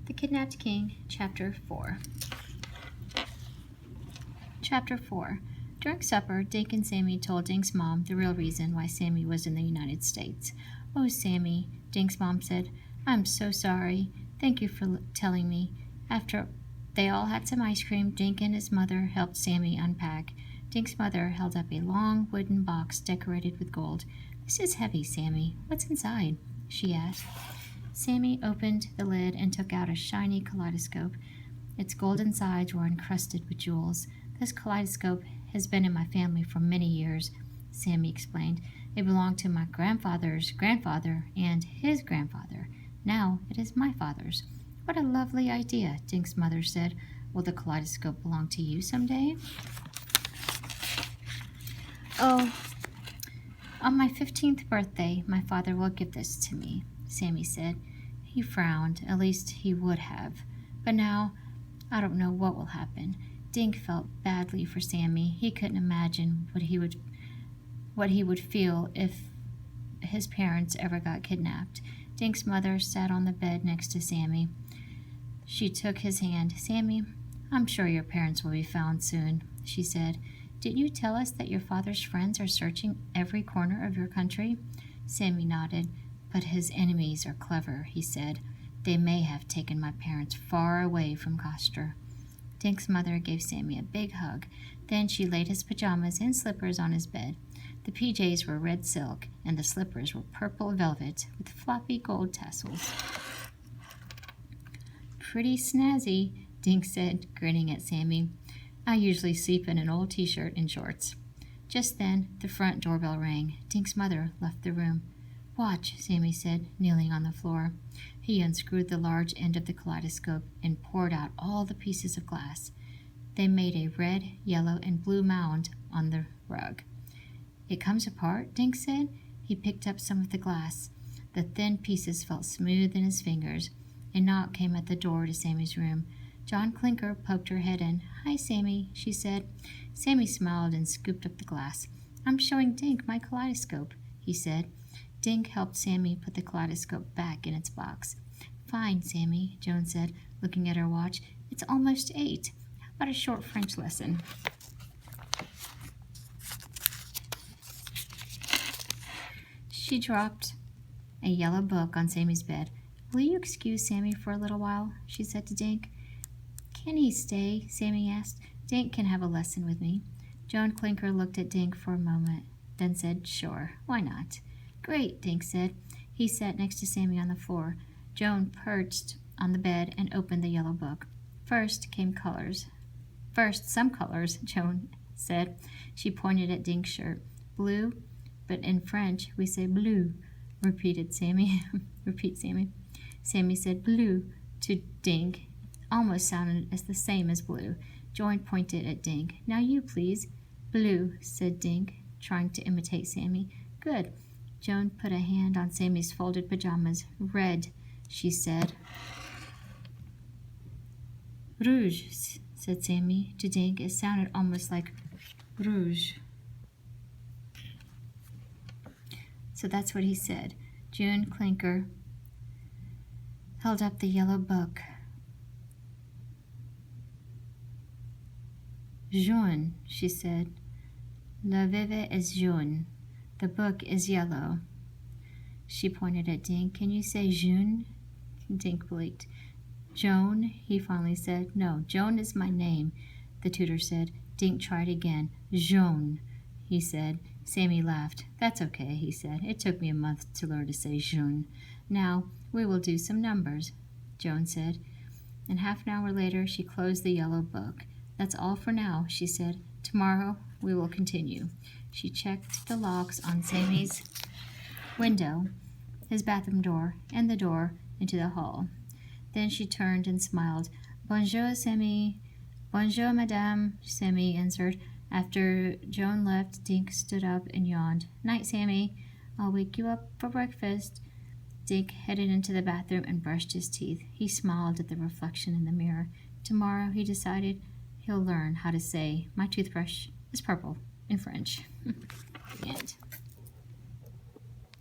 The Kidnapped King, Chapter 4. Chapter 4. During supper, Dink and Sammy told Dink's mom the real reason why Sammy was in the United States. "Oh, Sammy," Dink's mom said, "I'm so sorry. Thank you for telling me." After they all had some ice cream, Dink and his mother helped Sammy unpack. Dink's mother held up a long wooden box decorated with gold. "This is heavy, Sammy. What's inside?" she asked. Sammy opened the lid and took out a shiny kaleidoscope. Its golden sides were encrusted with jewels. "This kaleidoscope has been in my family for many years," Sammy explained. "It belonged to my grandfather's grandfather and his grandfather. Now it is my father's." "What a lovely idea," Dink's mother said. "Will the kaleidoscope belong to you someday?" "Oh, on my 15th birthday, my father will give this to me," Sammy said. He frowned, at least he would have. "But now, I don't know what will happen." Dink felt badly for Sammy. He couldn't imagine what he would feel if his parents ever got kidnapped. Dink's mother sat on the bed next to Sammy. She took his hand. "Sammy, I'm sure your parents will be found soon," she said. "Didn't you tell us that your father's friends are searching every corner of your country?" Sammy nodded. "But his enemies are clever," he said. "They may have taken my parents far away from Koster." Dink's mother gave Sammy a big hug. Then she laid his pajamas and slippers on his bed. The PJs were red silk, and the slippers were purple velvet with floppy gold tassels. "Pretty snazzy," Dink said, grinning at Sammy. "I usually sleep in an old t-shirt and shorts." Just then, the front doorbell rang. Dink's mother left the room. "Watch," Sammy said, kneeling on the floor. He unscrewed the large end of the kaleidoscope and poured out all the pieces of glass. They made a red, yellow, and blue mound on the rug. "It comes apart," Dink said. He picked up some of the glass. The thin pieces felt smooth in his fingers. A knock came at the door to Sammy's room. John Clinker poked her head in. "Hi, Sammy," she said. Sammy smiled and scooped up the glass. "I'm showing Dink my kaleidoscope," he said. Dink helped Sammy put the kaleidoscope back in its box. "Fine, Sammy," Joan said, looking at her watch. "It's almost 8. How about a short French lesson?" She dropped a yellow book on Sammy's bed. "Will you excuse Sammy for a little while?" she said to Dink. "Can he stay?" Sammy asked. "Dink can have a lesson with me." Joan Clinker looked at Dink for a moment, then said, "Sure, why not?" "Great," Dink said. He sat next to Sammy on the floor. Joan perched on the bed and opened the yellow book. First, some colors, Joan said. She pointed at Dink's shirt. "Blue, but in French we say bleu," repeated Sammy. Repeat, Sammy. Sammy said bleu to Dink. Almost sounded as the same as blue. Joan pointed at Dink. "Now you, please." "Blue," said Dink, trying to imitate Sammy. "Good." Joan put a hand on Sammy's folded pajamas. "Red," she said. "Rouge," said Sammy. To Dink, it sounded almost like rouge. So that's what he said. Joan Clinker held up the yellow book. "Jaune," she said. "Le livre est jaune." The book is yellow. She pointed at Dink. "Can you say jaune?" Dink blinked. "Joan," he finally said. "No, Joan is my name," the tutor said. Dink tried again. "Jaune," he said. Sammy laughed. "That's okay," he said. "It took me a month to learn to say jaune." "Now we will do some numbers," Joan said. And half an hour later she closed the yellow book. "That's all for now," she said. "Tomorrow we will continue." She checked the locks on Sammy's window, his bathroom door, and the door into the hall. Then she turned and smiled. "Bonjour, Sammy." "Bonjour, madame," Sammy answered. After Joan left, Dink stood up and yawned. "Night, Sammy. I'll wake you up for breakfast." Dink headed into the bathroom and brushed his teeth. He smiled at the reflection in the mirror. Tomorrow, he decided, he'll learn how to say, "My toothbrush is purple," in French. The end.